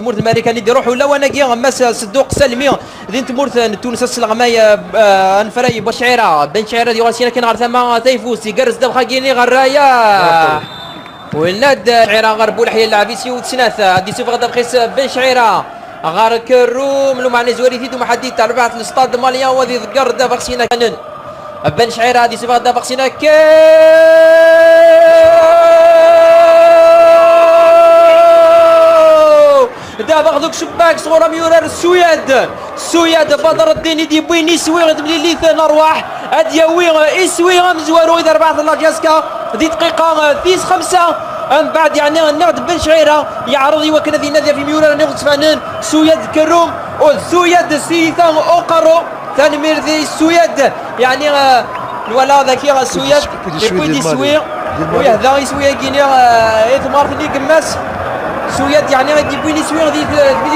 تمورت الماريكاني دي روحوا لا وانا كي غماس صدوق سلمي دين تمورت تونس السلغمايه انفراي بشعيره بن شعيره دي غاسينا كاين غير ثما تيفوس يقرز دبخا كيني غرايا والناد شعيره غربو الحياه اللاعبيسي وتسناث دي سوف غدا بخيس بن شعيره غار كروم لو معني زواري ثيدو محديد تاع ربعه الاستاد ماليا وذي ذكر دابا خصينا كانن بن شعيره هذه سوف غدا بخصينا دابا غدوك شباك صغيره ميورار السوياد بدر الدين يدي بوين يسوي غد ملي نرواح ادياوي يسوي مزوارو اذا ربعت لاجاسكا دي دقيقه 5 من بعد يعني النقد بن شعيره يعرض يوكل ذي نادي في ميورار نقد فنان سوياد كروم والسوياد سيثا اوقرو ثاني ميرذي السوياد يعني ولا ذاك السوياد يبوي يسوي ويهذا يسوي كيني اثمار في قماس سوياد يعني غادي يبوي يسوي غادي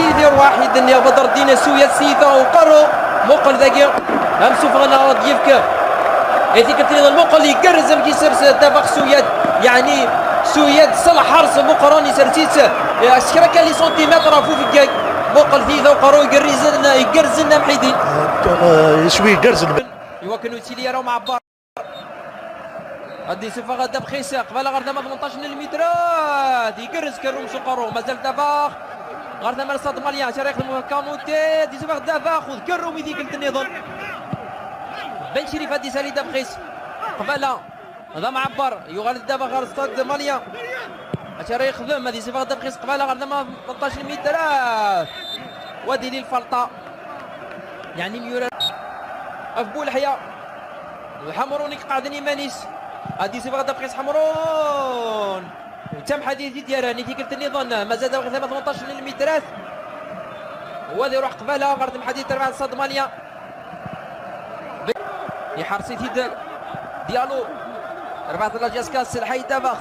يدير واحد اللي بدر الدين سوياد سيثا وقرو مقل ذاك امسوف غنا ضيفك هذيك التريض المقل يكرز كيسرس دابا سوياد يعني سوياد صلح حرس مقراني سرتيت شكرا كان لي سنتيمتر فوق الكاك مقل ثيثا وقرو يقرزنا محيدين يسوي يقرزن يوكلوا تيلي راهو مع بار غادي سوف غدا بخيس قبل غير 18 مترات يقرز كروم سقرو مازال دابا غير ثمن الصاد ماليان شريك كاموتي دي سوف غدا فاخذ كروم يديك النظام بن شريف هادي سالي دابا بخيس قبل هذا معبر يغالط دابا غير الصاد ماليان شريك خدم هادي سوف غدا بخيس قبل غير 18 مترات وادي لي الفلطه يعني ميورا افبو الحياه الحمروني قاعدين يمانيس هادي سيف غدا بقيس حمرون وتم حديثي ديالها نيتي قلت النظام ما زاد غير 18 مترات وهذا يروح قبالها غير تم حديث تبع الصاد ماليا يحرسي تيد ديالو 4 لاجاسكا الحي دابا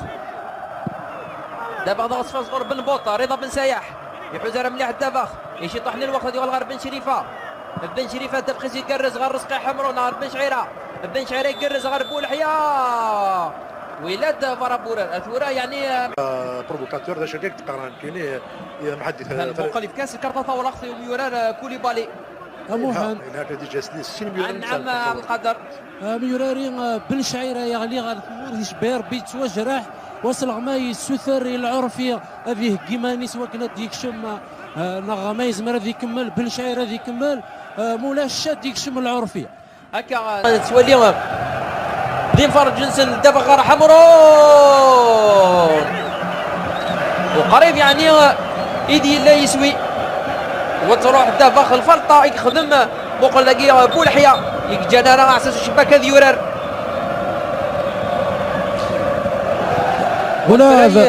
غدا صفر بن بوطه رضا بن سايح يحوزها مليح دابا يشي طحن الوقت ديال غير بن شريفه بن شريفه دبخيس يكرز غير رزقي حمرو نهار بن شعيره بن شعيره يكرز غير بولحياه ولاد فرابورا اثورا يعني بروفوكاتور ذا شكيك تقارن كاين محدث المقلب كاس الكارطه طاوله اخطي وميورار كوليبالي مهم هناك دي جاسلي 60 مليون نعم عبد القادر ميوراري بن شعيره يغلي غير ثمور يشبير بيت وجرح وصل غماي السثري العرفي هذه كيمانيس وكنا ديكشم نغمايز مرة ذي يكمل بن شعيره ذي يكمل مولا الشاد يكشم العرفيه هكا تولي دين فرج جنسن دابا غير حمرون وقريب يعني ايدي لا يسوي وتروح دابا الفلطه يخدم بوق لاقي بولحيه يجانا راه على اساس الشباك هذا يورر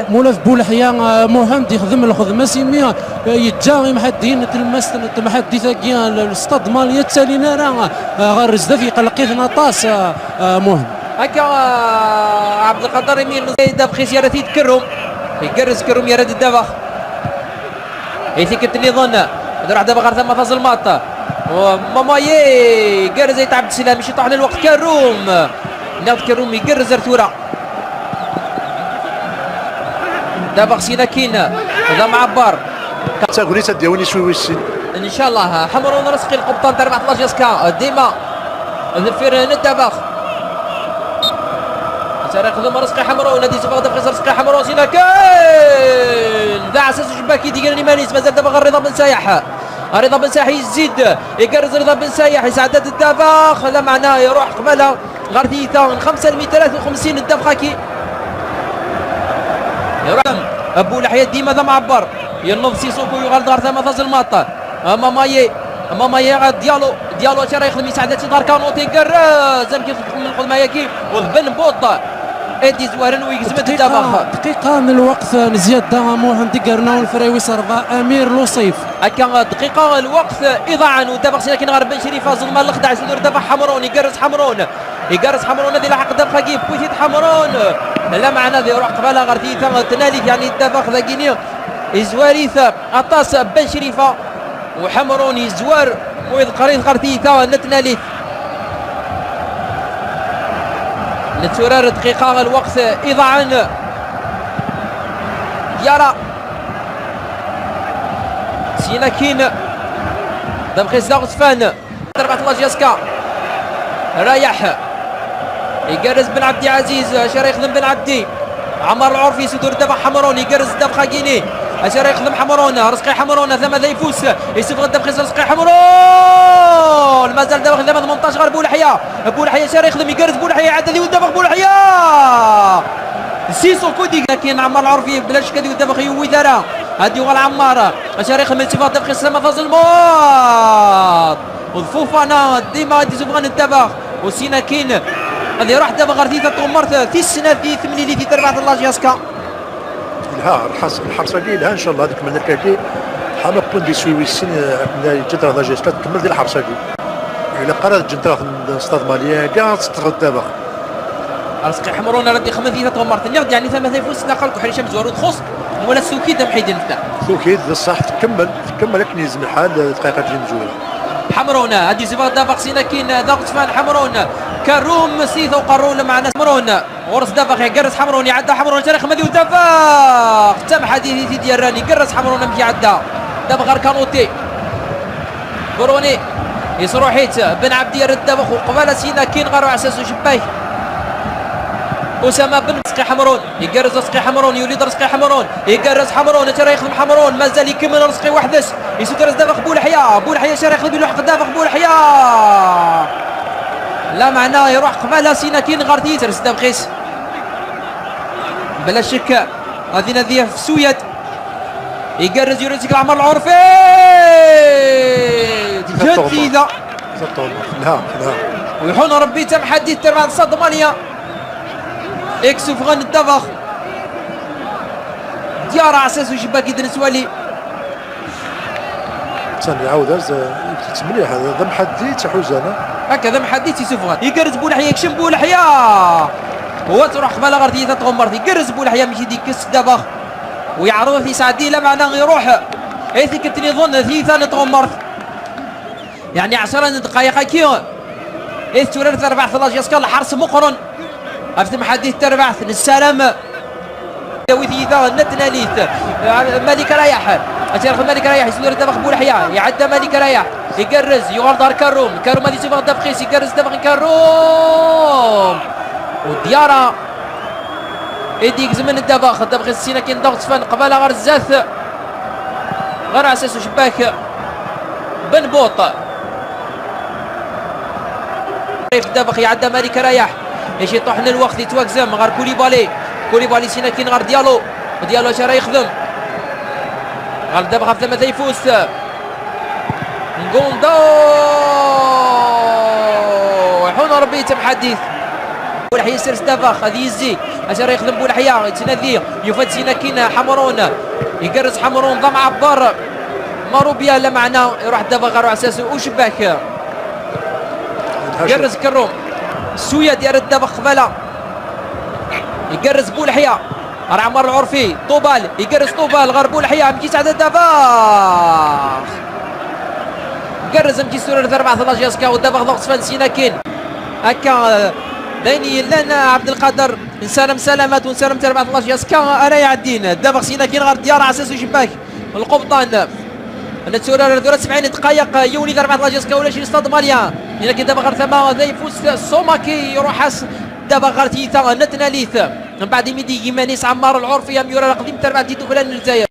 مولا في بولحيه مهم يخدم الخدمه سيميه يتجاغي محدين تلمس محدثه كيا الاستاد ماليه تالينا راه غير رزدا في قلقيتنا طاس مهم هكا عبد القادر يمين دابا خسيره تيتكرم يكرز كرم يا رد دابا يثيك النظام راح دابا غير ثم ظلمات ومامايي كرز يتعب السلام مشي طاح الوقت كروم ناض كروم يكرز رتوره دابا خصينا كاين هذا معبر تاغوني تديوني شوي ويسين ان شاء الله حمرون رزقي القبطان تاع 14 لاجاسكا ديما الفيران دابا تاريخ ذم رزقي حمرون نادي سوف غدا بخيس رزقي حمرون سينا كاين ذا اساس شباكي ديال مانيس مازال دابا غير رضا بن سايح رضا بن سايح يزيد يكرز رضا بن سايح يساعدات الدافخ لا معناه يروح قبلها غير ثيثا من 5 ل 53 الدافخاكي يروح ابو الحياه ديما ذا معبر ينوض سيسوكو يغلط غير ثما ظلمات مامايي ديالو شرا يخدم يساعدات دار كانوتي كرز كيف من القدمه ياكي وذبن بوط ادي زوارن ويقزمت دابا دقيقه من الوقت نزياد دامو عندي قرنا الفريوي صرفا امير لوصيف هكا دقيقه الوقت اضاعه ودابا خصنا كاين غير بن شريفه ظلمه الخدع يدور دابا حمرون يقرز حمرون هذه لاحق دابا كيف بويتيت حمرون لا معنى ذي روح قبلها غير ثيثا تنالي يعني دابا خذا كيني يزواريث اطاس بن شريفه وحمرون يزوار ويذكرين غير ثيثا نتنالي لتورار دقيقة الوقت إضاعة يرى سيناكين دمخيس داغسفان ضربات لاجياسكا رايح يقرز بن عبدي عزيز اشار يخدم بن عبدي عمار العرفي سدور الدفع حمرون يقرز الدفع خاكيني اشار يخدم حمرون رزقي حمرون ثم ذا يفوس يسبغ الدفع رزقي حمرون مازال دفع ثم 18 غير بولحياه اشار يخدم يقرز بولحياه عاد اللي ودفع بولحياه سيسو كودي لكن عمار العرفي بلاش كدي ودفع يوي ذرا هادي وغال عمار اشار يخدم صفات دفع سما فاز الموت وفوفانا ديما تزبغن الدفع وسيناكين هذه راح دابا غرديثة تغمرت في السنة في 8 اللي في تربعة لاجياسكا لها الحرصه ديالها ان شاء الله هذيك من الكاكي حنا بون دي سوي السن من جدرا لاجياسكا تكمل ديال الحرصه دي الا قرات جدرا في الاستاد ماليا كاع تستغل دابا رزقي حمرون ردي خمسية تغمرت النقد يعني ثم يفوز ناقل كحريشه مزوار تخص ولا السوكي دم حيد نفتح سوكي صح تكمل لكن يلزم الحال دقيقه تجي مزوره حمرون هذه صفات دافق سيناكين ضغط فان حمرون كروم سيثو قرون معنا حمرون غرس دافق يقرس حمرون يعدى حمرون تاريخ مدي ودافق تم حديثي ديال راني قرس حمرون مشي عدى دافق كانوتي بروني يسرو حيت بن عبدي يرد دافق وقبل سيناكين غير على اساس شباك اسامه بن رزقي حمرون يقرز رزقي حمرون يولد رزقي حمرون يقرز حمرون ترى يخدم حمرون مازال يكمل رزقي وحدش يسود رز دافق بولحياه شاري يخدم يلوح دافق بولحياه لا معناه يروح قبالها سيناكين غارتي ترس دافقيس بلا شك هذه ناديه في سويد يقرز يوريك العمر العرفي جديده لا ويحون ربي تم حديث تربع صدمانيه اكسو فغان الدفخ ديار عساس وشباك يدرس ولي ثاني عاود مليح هذا ذم حدي تحوزانه هكذا محديتي سفغان يقرز بولحياه يكشم بولحياه هو تروح قبل غرديه تغمرت يقرز بولحياه مشي ديكس الدبخ ويعرض في سعدي لا معناه يروح ايثي كنت نظن ثيثا تغمرت يعني 10 دقائق كي ايث تورث 14 يسكال حرس مقرن افتم حديث تربعث السلام وثيثا نتناليث ملك رايح اشرخ ملك رايح يسدر الدبخ بولحياه يعدى ملك رايح يقرز يغردر كروم هذه صفه دبخيس يقرز دبخ كروم وديارة يديك زمن الدبخ سيناكين ضغط فن قبل غرزاث غير على اساس شباك بن بوط الدبخ يعدى ملك رايح ايش يطحن الوقت يتوكزم غير كوليبالي سيناكين غير ديالو شرا يخدم غير الدبخ ثم يفوز نقوندو حون ربي تم حديث بولحياه يسير دافخ هذه يزي اشار يخدم بولحياه يتنادي يفد سيناكين حمرون يقرز حمرون ضم عبر ماروبيا لا معنى يروح دافخ على اساسه وشباك يقرز كروم سويا ديال الدافخ قبله يقرز بولحياه عمر العرفي طوبال يقرز طوبال غير بولحياه مكيس عدد الدافخ قرز مجي سورة 14 يسكا ودابا ضغط فان سيناكين هكا دايني لنا عبد القادر نسالم سلامات ونسالم 14 يسكا انا يعدين دابا سيناكين غير ديار على اساس شباك القبطان نتسورة 70 دقائق يولي 14 يسكا ولا شي استاد ماليا لكن دابا غير ثما ذا يفوز سوماكي يروح دابا غير تيثا نتناليث من بعد ميدي يمانيس عمار العرفي يا ميورا قديم تربع ديتو فلان الجزائر